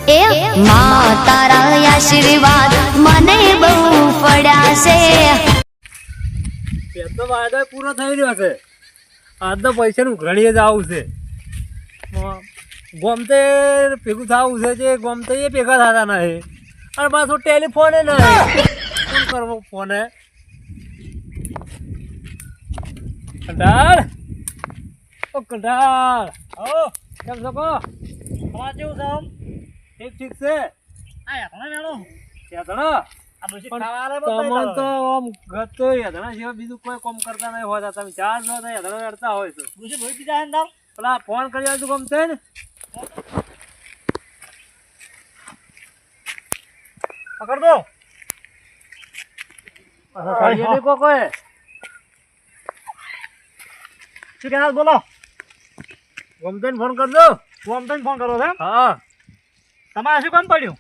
એ માં તારા આશીર્વાદ મને બહુ પડ્યા છે. તો વાયદો પૂરો થઈ રહ્યો છે. આજ તો પૈસાનું ઘડીએ જ આવું છે. ગમતે ભેગું થવું છે જે ગમતે એ ભેગા થતા નહીં. અને પાછું ટેલિફોન નહીં. શું કરવો ફોને? કંટાળ ઓ કંટાળ આવો કેમ છો કહો? તમારે કેવું છે આમ? ઠીક છે. આ યાતણા મેળો યાતણો આ પછી પણ ખાવાના તમને તો આમ ગતો યાતણા સિવાય બીજું કોઈ કામ કરતા નહીં હોતા. તમે ચાર જો તો યાતણા કરતા હોય છો. પછી ભૂઈ પીધા હે ને પેલા ફોન કરી આવતું ગમતે ને પકડ દો. કોઈ શું કહેતા બોલો. ગમતે ફોન કરજો. તું આમ તને ફોન કરો છે એમ? હા તમારે શું કામ પડ્યું?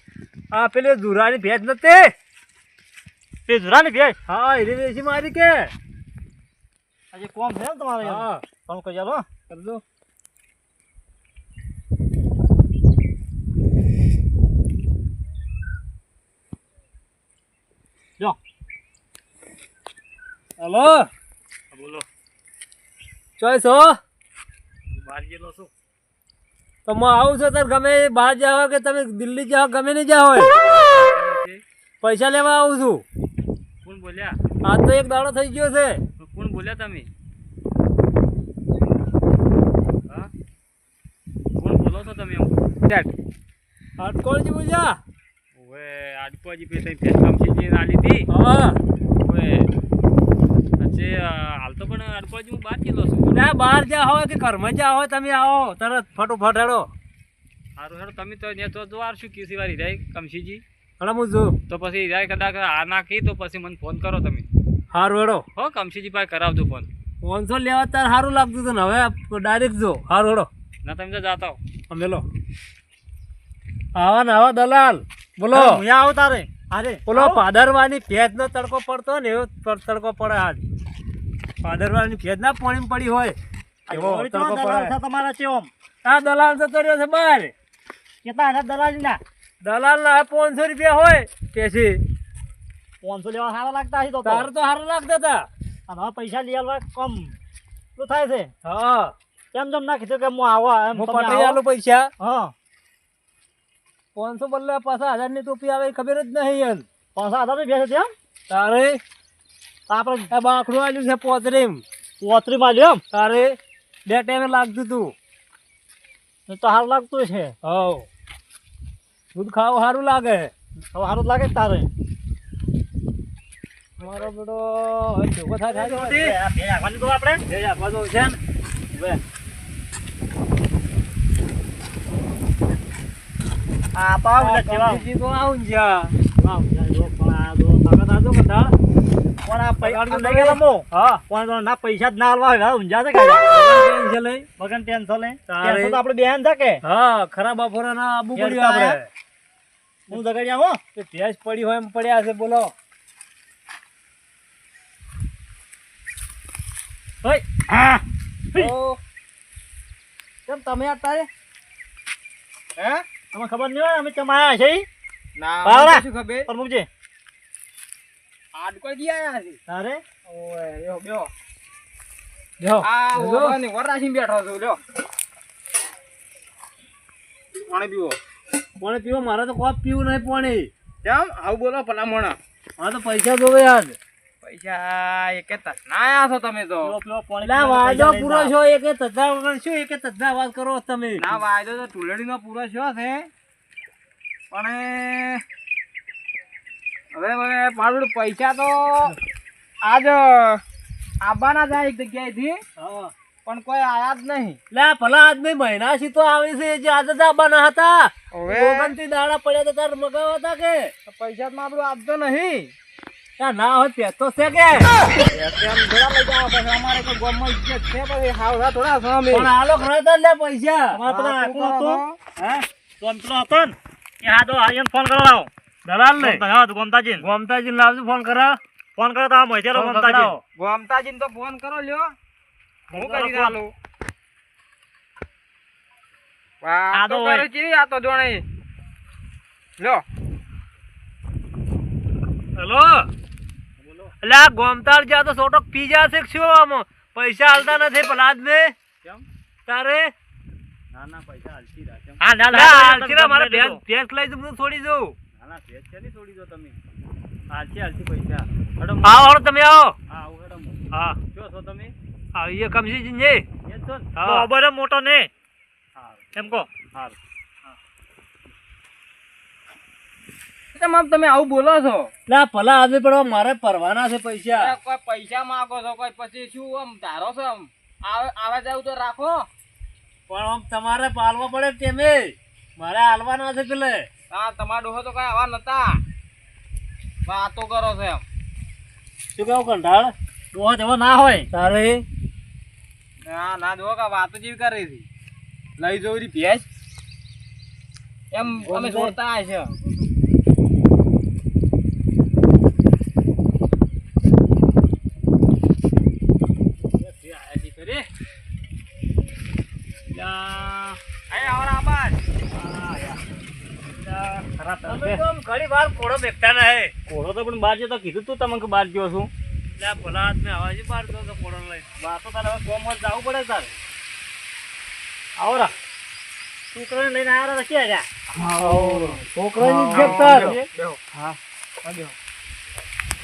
આ પેલી દુરાની ભેજ નથી. તે જુરાની ભેજ હા એની વેચી મારી કે આજે કોમ છે એમ તમારે? હા ફોન કરી ચાલો કરજો. જો હલો બોલો. ચોઈસ હો બહાર ગયેલો છું. તો હું આવું છું તાર ગમે બહાર જાઓ કે તમે દિલ્હી જાઓ ગમે નહીં જાઓ પૈસા લેવા આવું છું. કોણ બોલ્યા? આજ તો એક દાડો થઈ ગયો છે. કોણ બોલ્યા તમે? હા કોણ બોલો છો તમે? હટકોળજી બોલ્યા. ઓવે આડપોજી પે તઈ ફેસ કામથી જે આલી હતી. હા ઓવે અચ્છે હાલ તો પણ આડપોજી હું બહાર ગયેલો છું. ના બહાર જા હોય કે ઘરમાં જા હોય તમે આવો તરત ફટોફટ હેડો. સારું હેડો તમે તો ને તો દ્વાર શું કીસી વારી જાય કમશીજી હણા હું જો તો પછી જાય કદાચ આ નાખી તો પછી મને ફોન કરો તમે. સારું હેડો. હો કમશીજી પાસે કરાવજો ફોન. 500 લેવા તાર સારું લાગતું હતું ને હવે ડાયરેક્ટ જો. સારું હેડો ના તમે તો જાતા હો. અમે લો આવા ને આવા દલાલ બોલો. હું આવું તારે અરે બોલો પાદરવાની ભેજ નો તડકો પડતો ને એવો તડકો પડે આજ. પાદરવાની ભેજ ના પાણી પડી હોય એવો તડકો પડે. તમારા ચેમ આ દલાલ તો કર્યો છે બાર. કેટલા હતા દલાલી ના? દલાલ ના 500 રૂપિયા હોય તેથી 500 લેવા સારા લાગતા હશે તો તાર તો સારું લાગતા હતા. અને હવે પૈસા લઈ આવવા કમ શું થાય છે? હા કેમ જેમ ના કીધું કે હું આવો એમ હું તમે પટાઈ આવો. આલું પૈસા. હા 500 બદલે પાછા 1000 ની ટોપી આવે ખબર જ નહીં એમ. 5000 રૂપિયા છે તેમ? તારે આપણે આ બાકડું આલ્યું છે પોતરીમ. 34 માં લ્યો તારે 2 ટાઈમે લાગતું તું. તો સારું લાગતું છે. હવ દૂધ ખાવું સારું લાગે. હવે સારું લાગે છે તારે. મારો બેટો હવે ભેગો થાય આ ભેજ આપવાની તો આપણે ભેજ આપવાનો છે ને હવે આ પાવ ને કેવા કમળજી તો આવું જ્યાં વાવ જો પણ આ જો તાકાત આજો કથા. પણ આ પૈસા લઈ ગયેલા મો હા પણ ના પૈસા જ ના આલવા હોય ઊંઝા છે કાયા ટેન્શન લઈ. બગન ટેન્શન લે તારે. ટેન્શન તો આપણે બેન থাকে હા ખરાબ બપોરે ના આબુ પડ્યું આપણે. હું દગડિયા હો તે ભેજ પડી હોય એમ પડ્યા છે બોલો. ઓય હા તો કેમ તમે અત્યારે હે તમને ખબર નહીં હોય અમે ચમાયા છે ના પાવડા. શું ખબર પ્રમુખજી આડકો દી આયા છે. તારે ઓય યો બ્યો યો આ જો. ઓવાની વરાસી બેઠો છું લ્યો પાણી પીવો પાણી પીવો મારે તો કોપ પીવું નહીં પાણી. કેમ આવું બોલો ભલામણ મારે તો પૈસા જોવે યાર. પૈસા એક ના આયા છો તમે તો પેલો પાણી એટલે આ વાયદો પૂરો છો એકે તદ્દા વગર શું એકે તદ્દા વાત કરો તમે. ના વાયદો તો તુલડીનો પૂરો થયો છે પણ હવે મારું પૈસા તો આજ આવવાના જાય એક જગ્યાએથી હા પણ કોઈ આયા જ નહીં. લે ભલા આદમી મહિના થી તો આવે છે જે આજે જ આવવાના હતા. હવે ઓગણથી દાડા પડ્યા હતા તાર મગાવા હતા કે પૈસા તો આપણું આપતો નહીં. ત્યાં ના હોય ત્યાં તો છે કે એમ થોડા લઈ જાવ પછી અમારે કોઈ ગામમાં ઇજ્જત છે પછી હાવડા થોડા છો અમે. પણ આ લોકો રહેતા લે પૈસા. તમારે પેલા હા, કોણ હતો? હે તો આમ પેલો હતો ને એ હા તો આર્યન ફોન કરાવો. દલાલ ને હા તો ગોમતાજી ગોમતાજી લાવજો ફોન કરા. ફોન કરો તો આ મહિતેલો ફોન ગોમતાજી. કરાવો. ગોમતાજીને તો ફોન કરો લ્યો હું કરી ચાલું. આ આ તો તો હોય. કરે છે આ તો જોણે લ્યો હેલો એટલે આ ગોમતાળ જ્યાં તો સોટો પી જશે શું આમ પૈસા હાલતા નથી પલાદ ને તારે ના ના પૈસા હાલતી રાખે હા ના મારે ભેંસ લઈ જઉં છોડી દઉં ના ના ભેજ છે નહીં છોડી દો તમે હાલતી પૈસા આવો હાલો તમે આવો હા આવું હેડો હા જો છો તમે આવીએ કમસી ને એ છો ને હા બરાબર મોટો ને હારું એમ કહો હારું તમે આવું બોલો છો ના ભલા આજે પણ મારે પરવાના છે પૈસા અરે કોઈ પૈસા માંગો છો કોઈ પછી શું આમ ધારો છો આમ આવે જાવ તો રાખો પણ આમ તમારે પાલવા પડે તેમે મારે હાલવાના છે પેલે હા તમારા ડોહો તો કઈ આવા નતા વાતો કરો છો એમ શું કેવું કંટાળ ડોહો જેવો ના હોય તારે ના ડોહો કા વાતો જેવી કરી હતી લઈ જવું રી ભેંસ એમ અમે છોડતા છે ઘણી વાર કોડો બેઠતા ના કોળો તો પણ બહાર જતો કીધું તું તમને કે બહાર ગયો છું ભલા હાથમાં આવા છે બહાર તો કોડો લઈ બહાર તો તારે હવે કોમ જવું પડે તારે આવો રા છોકરાને લઈને આવ્યા ક્યાં ગયા છોકરાની જ તાર હા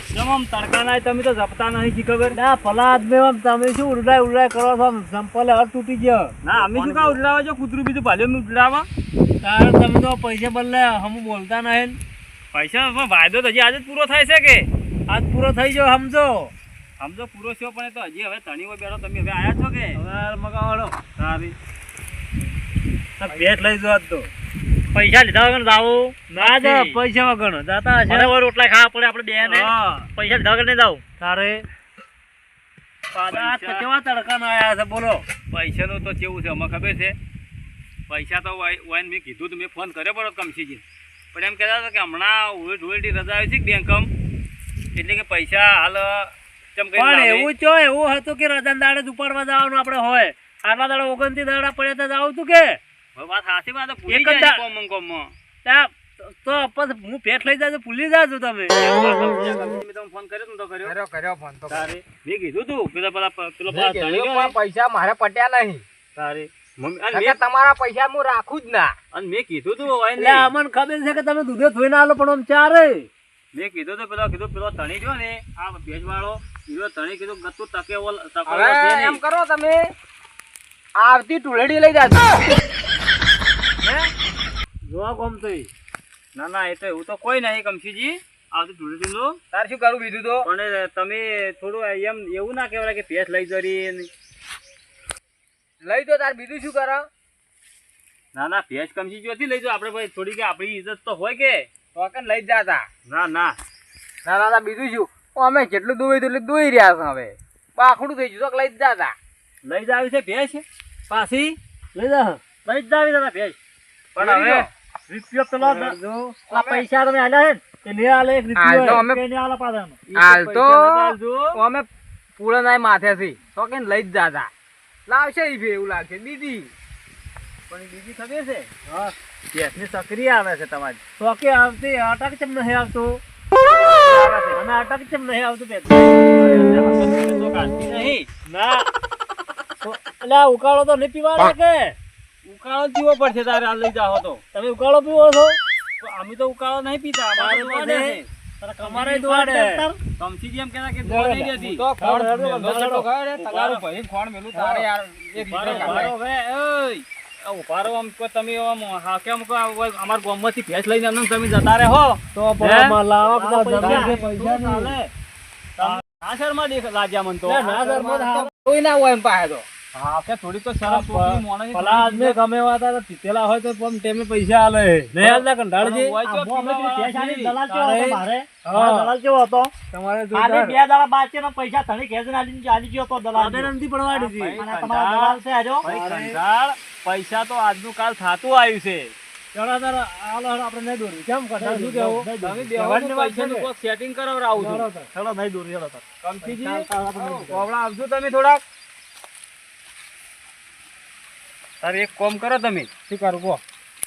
કેમ આમ તડકા ના તમે તો જપતા નહીં કી ખબર ના ભલા હાથમાં તમે શું ઉડાય કરો છો સંપલે હાથ તૂટી ગયો ના અમે શું કા ઉડરાવા જો કૂતરું બીજું ભાલ્યો અમે ઉડરાવા કારણ તમે તો પૈસા બદલે હમ બોલતા નહીં પૈસા પણ વાયદો તો હજી આજે જ પૂરો થાય છે કે આજ પૂરો થઈ ગયો સમજો સમજો પૂરો થયો પણ એ તો હજી હવે તણી હોય બેઠો તમે હવે આયા છો કે હવે મગાવાડો સારી ભેટ લઈ જો તો પૈસા લીધા વગર જાવ ના જ પૈસા વગર જાતા હશે મને રોટલા ખાવા પડે આપણે બે ને પૈસા લીધા વગર નહીં જાવ તારે પાદા કેવા તડકા ના આયા છે બોલો પૈસાનું તો કેવું છે અમે ખબર છે પૈસા તો વાઈન મેં કીધું તો મેં ફોન કર્યો પડો કમસીજી પણ એમ કહેતા હતા કે હમણાં ધૂળેટી રજા આવી છે કે બેંકમ એટલે કે પૈસા હાલ ચમ કઈ પણ એવું ચો એવું હતું કે રજા દાડે જ ઉપાડવા જવાનું આપણે હોય આટલા દાડે 29 દાડા પડ્યા તો જાવ તું કે વાત સાચી વાત ભૂલી એક જ જાય કોમમાં તો પછી હું ભેટ લઈ જાજો ભૂલી જાજો તમે મેં તમને ફોન કર્યો ને તો કર્યો કર્યો ફોન તો તારે મેં કીધું તું પેલો મેં કીધું પણ પૈસા મારે પટ્યા નહીં તારે નકર તમારા પૈસા હું રાખું જ ના અને મેં કીધું તું એટલે અમને ખબર છે કે તમે દૂધે ધોઈને આલો પણ આમ ચારે મેં કીધું તો પેલો તણી જો ને આ ભેજ વાળો હીરો તણી કીધું ગતું તકેવો હવે એમ કરો તમે આવતી ટુલેડી લઈ જાજો જોવા કોમ તો ના ના એ તો એવું તો કોઈ નહીં કમસીજી આવતું ધૂળેટી નું તાર શું કરું બીજું તો પણ તમે થોડું એમ એવું ના કહેવાય કે ભેંસ લઈ જરી લઈ તો તાર બીજું શું કરો ના ના ભેંસ કમસી જોથી લઈ જાઓ આપણે ભાઈ થોડી કે આપણી ઇજ્જત તો હોય કે તો કે લઈ જ જાતા ના ના ના ના બીજું શું અમે જેટલું દોઈ એટલું દોઈ રહ્યા છે હવે બાખડું થઈ ગયું તો લઈ જ જાતા લઈ જ આવી છે ભેંસ પાછી લઈ જા લઈ જ આવી દાદા ભેંસ પણ હવે રૂપિયો પેલો આ પૈસા તમે આલ્યા છે ને આલે એક હાલ તો રૂપિયો અમે કે ને આલા પાદાનો હાલ તો અમે પૂળો નાય માથેથી તો કે લઈ જ જાતા લાવશે ઈ ભે એવું લાગશે બીજી પણ બીજી ખબર છે હા ભેંસની સક્રિય આવે છે તમારી તો કે આવતી અટક ચમ નહીં આવતું અને અટક ચમ નહીં આવતું બે તો કાઢતી નહીં ના એટલે ઉકાળો તો નહીં પીવાનો કે ઉકાળો પીવો પડશે તારે હાલ લઈ જાઓ તો તમે ઉકાળો પીવો છો તો અમે તો ઉકાળો નહીં પીતા અમારે તો મારે દોડે છે. તારે કમારે દોડે કમસીજી એમ કહેતા કે દોડ નહીં રહેતી. તો ફોન હા, મેલો હા, છે તો હા, ખબર હે, તમારું ભાઈ ફોન મેલું તારે યાર એક ઉભારો, રીતે ઉભારો કાઢે. હવે, ઓય. આ ઉભારો આમ કહો તમે આમ હા કેમ કહો અમારા ગામમાંથી ભેંસ લઈને આમ તમે જતા રહો તો પણ લાવો કે પૈસા જમીન કે પૈસા નહીં. ના શર્મા લાગ્યા મન તો ના ધર્મ હા કોઈ ના હોય એમ પાસે તો હા કે થોડી તો શરમ ટોપલી મોણાની ભલા આદમી ગમે એવા હતા તો પીતેલા હોય તો પણ ટેમે પૈસા આલે નહીં આલતા કંટાળજી હોય તો આબો અમે પીવા પેલી વાળા ભેંસ આલી છે. દલાલ કેવો હતો મારે હા. દલાલ કેવો હતો તમારે આને 2 દાડા બાચીના પૈસા ધણી ખેંચીને આલી ગયો તો દલાલ નથી પડવાડી હતી ભાઈ, અને તમારા દલાલ છે આજો ભાઈ કંટાળ પૈસા તો આજનું કાલ થાતું આવ્યું છે ચલો તાર આલો આપણે નહીં દોરી કેમ કંટાળ શું કેવું તમે બેહવાનું પૈસાનું કોક સેટિંગ કરાવરાવું છું ચલો નહીં દોરી ચલો તાર કમસીજી આપણે કોવડા આવજો તમે થોડાક તારે એક કોમ કરો તમે શું કરું કહો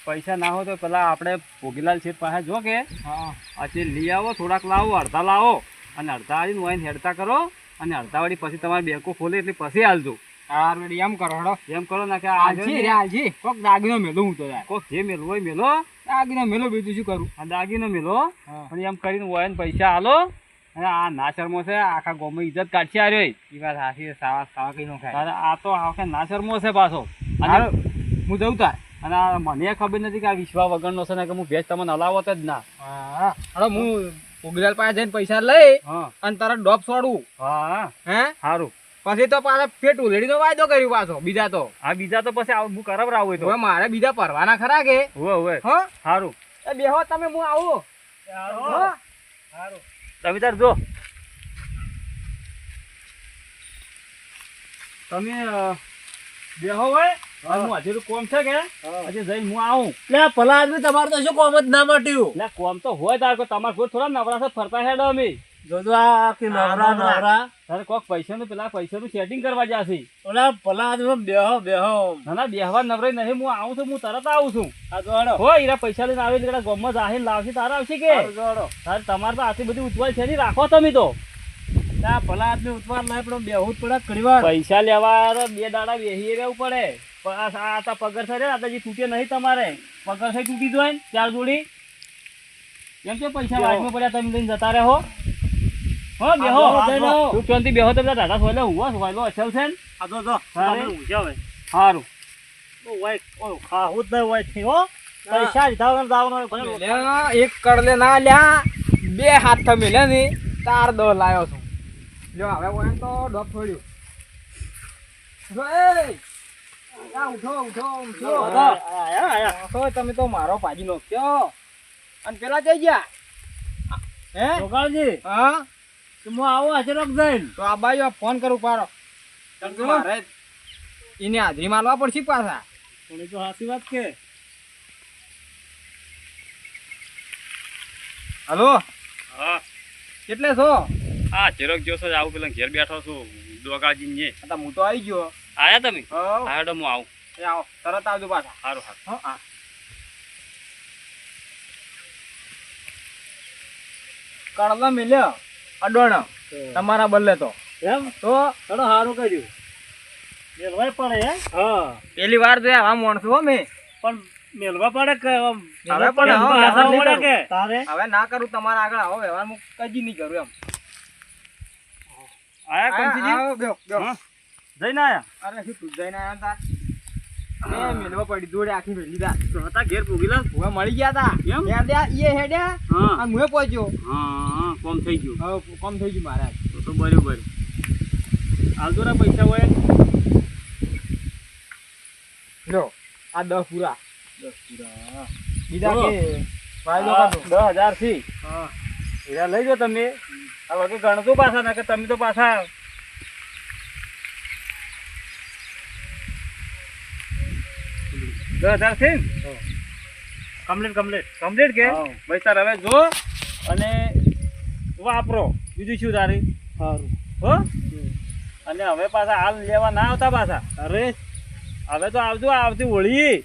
પૈસા ના હોય તો પેલા આપણે ભોગીલાલ શેઠ પાસે જો કે હા પછી લઈ આવો, થોડાક લાવો, અડધા લાવો અને અડધા આવીને વાઈને હેડતા કરો અને અડધા વાળી પછી તમારી બેંકો ખોલે એટલે પછી હાલજો. હાર વળી એમ કરો હડો. એમ કરો ને કે હાલજી કોક દાગીનો મેલું હું તો યાર. કોક જે મેલવો હોય મેલો, દાગીનો મેલો બીજું શું કરું? આ દાગીનો મેલો હા. અને એમ કરીને વાઈને પૈસા હાલો. અને આ ના શરમો છે, આખા ગામમાં ઇજ્જત કાઢશે આ રહ્યો. ઈ વાત હાચી, સાવા સાવા કઈ નો ખાય. તારે આ તો આખા ના શરમો છે પાછો. હાલો, અને હું જઉં તાર. અને આ મને ખબર નથી કે આ વિશ્વા વગરનો છે ને કે હું ભેજ તમને હલાવત જ ના. હા હડો, હું ભોગીલાલ પાસે જઈને પૈસા લઈ હા અને તારા ડોપ છોડું. હા હે સારું. પછી તો પાછા ફેટ ઉલેડીનો વાયદો કર્યો પાછો બીજા તો. આ બીજા તો પછી હું કરાવરાવું હોય હવે તો મારે બીજા પરવાના ખરા કે? હોય હોય હો સારું. એ બેહો તમે, હું આવું. હો? તમે તાર જો તમે બેહો હોય હું હજુ કોમ છે કે હજી જઈને હું આવું. લે ભલા આદમી તમારે તો શું કોમ જ ના મટ્યું. એટલે કોમ તો હોય તાર તમારે કોઈ થોડા નવરા છે ફરતા હેડો અમે. જોજો આ આખી નવરા નવરા તારે કોક પૈસાનું પેલા પૈસાનું સેટિંગ કરવા જાશે. ઓલા ભલા આદમી બેહો બેહો. ના ના બેહવા નવરાઈ નહીં, હું આવું છું, હું તરત આવું છું. આ જોડો હો ઈરા પૈસા લઈને આવે એટલે ગોમમાં જાહીને લાવશે તારે આવશે કે જોડો. તારે તમારે તો આટલી બધી ઉતવાય છે નહીં, રાખો તમે તો. આ ભલા આદમી ઉતવાર ના પણ બેહું જ પડે ઘણી વાર. પૈસા લેવા તો 2 દાડા બેસી રહેવું પડે. આ તો પગાર થાય આ તો જે તૂટે નહીં તમારે પગાર થઈ તૂટી જાય ને 4 જોડી એમ કે પૈસા વાટમાં પડ્યા તમે લઈને જતા રહો. હો બેહો તું ક્યાંથી બેહો તો બધા દાદા સોયલો હુવા સોયલો અસલ છે ને. આ જો જો સારું. તમે ઊંઘ્યા હોય. સારું. ઓ વાય ઓ ખાવું જ નહીં હોય થી હો. પૈસા લીધા વગર જવાનું હોય ભલે. લ્યા, એક કડલે ના લ્યા, 2 હાથ મેલ્યા ને તાર દો લાયો છું. લ્યો હવે ઓય તો ડોપ છોડ્યું. ઉઠો, એ આ ઉઠો ઉઠો ઉઠો. આયા આયા. તો તમે તો મારો પાજી નોખ્યો અને પેલા જઈ ગયા. હે જોગાળજી હા, તો હું આવું અચાનક જઈને. તો આ બાજુ ફોન કરું પાડો. મારે એને હાજરી મારવા પડશે પાછા. થોડી તો સાચી વાત કે. હલો, હા કેટલે છો? હા ચિરક જોશો આવું પેલા ઘેર બેઠો છું દોગાજી ને. આ તો હું તો આવી ગયો. આયા તમે? હો, આયો તો હું આવું. એ આવો તરત આવજો પાછા. સારું સારું. હો, હા. કડલા મિલ્યો અડોણ તમારા બદલે તો એમ તો ચલો સારું કર્યું. મેલવાય પડે હે. હા પેલી વાર તો આવા માણસો હો મેં. પણ મેલવા પડે કે આમ હવે પણ એમ હવે પાછા નહીં પડે કરું. કે તારે હવે ના કરું તમારા આગળ આવો વ્યવહાર હું કદી નહીં કરું એમ. આયા કંસીજી? આવો, બેહો, બેહો. હા. જઈને આયા? અરે શું તું જઈને આવ્યો તાર? મેં મેલવા પડી જોડે આખી વેલી તા. તો હતા ઘેર ભોગીલાલ? હવે મળી ગયા તા. એમ? હેડ્યા, ઈએ હેડ્યા હા અને મુએ પહોંચ્યો. હા કોમ થઈ ગયું. હવે કોમ થઈ ગયું મારા. તો બરોબર. આવજો ને પૈસા હોય. લો આ 10 પૂરા. 10 પૂરા. બીજા બોલો. કે ફાયદો આ કરજો. 10,000 થી હા. હીરા લઈ જાઓ તમે. આ વગે ગણતો પાછા ના કે તમે તો પાછા 10,000 થી કમ્પ્લીટ કમ્પ્લીટ. કમ્પ્લીટ કે હા. ભાઈ તાર હવે જો અને વાપરો બીજું શું તારી સારું. હો અને હવે પાછા હાલ લેવા ના આવતા પાછા. અરે હવે તો આવજો આવતી હોળી.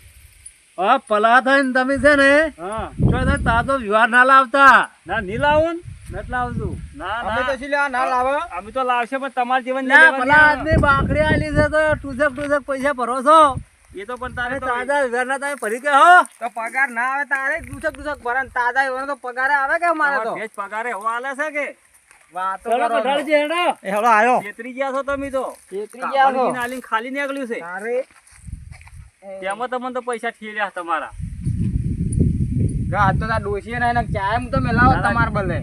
હા પલા થઈને તમે છે ને હા તો તાતો વ્યવહાર ના લાવતા. ના નહીં લાવું ને? નથી લાવતું. ના અમે તો ના શું લેવા ના લાવે? અમે તો લાવશે પણ તમારા જીવન ના પલા આદમી બાકડી આલી છે તો ટુસક પૈસા ભરો છો. એ તો પણ તારે અરે તો તાજા વ્યવહાર ના તમે ભરી કે હો. તો પગાર ના આવે તારે દુસક ભરે ને તાજા એવાનો તો પગાર આવે કે મારે તો? તમારો ભેજ પગારે એવો આલે છે કે વાતો ચલો કરો છો. કઢાળજી હેડો. એ હેડો આયો. છેતરી ગયા છો તમે તો. છેતરી ગયા છો. કાપડની નાલીને ખાલી નીકળ્યું છે. તારે તેમાં તમને તો પૈસા ઠેલ્યા તમારા. ગા તો તા ડોશીએ ના એને ચાય તો મેલાવો તમાર બલે.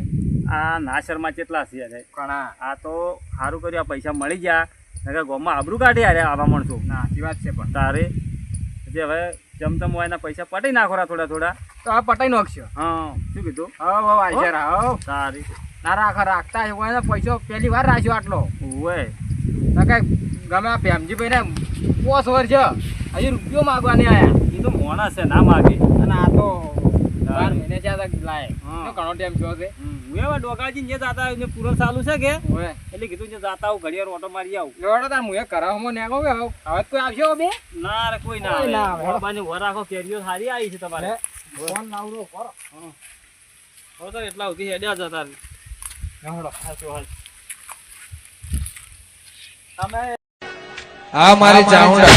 આ ના શર્મા કેટલા છે યાર. ઘણા. આ તો સારું કર્યું આ પૈસા મળી ગયા. નકર ગામમાં આબરૂ કાઢી યાર આવા માણસો. ના સાચી વાત છે પણ. તારે પછી હવે જમતમ હોય એના પૈસા પટી નાખો થોડા થોડા. તો આ પટાઈ નાખશો. હા શું કીધું? હવ હવ આઈ જા હવ. સારી ના રાખતા છે કોઈ પૈસો પહેલી વાર રાખ્યો આટલો. હોય તો કઈ ગમે આ ભેમજીભાઈ ને 5 વર્ષ હજી રૂપિયો માગવાની આયા. એ તો મોણા છે ના માગે. અને આ તો 12 મહિને જ્યાં તક લાય. હા. તો ઘણો ટાઈમ થયો છે. હું એવા ડોકાજી જે જાતા આવ્યું ને પૂરો ચાલુ છે કે ઓય એટલે કીધું જે જાતા આવું ઘડિયાળ ઓટો મારી આવું લેવડો તાર મુએ કરાવમાં નેગો કે હવે કોઈ આવશે બે ના રે કોઈ ના કોઈ ના આવે આવે. બાબાની વર રાખો કેરીઓ સારી આવી છે તમારે ફોન લાવરો કરો હવે તો એટલા સુધી હેડ્યા જતા રહે. લેવડો હાચું હાલ. તમે આ મારી ચાઉંડા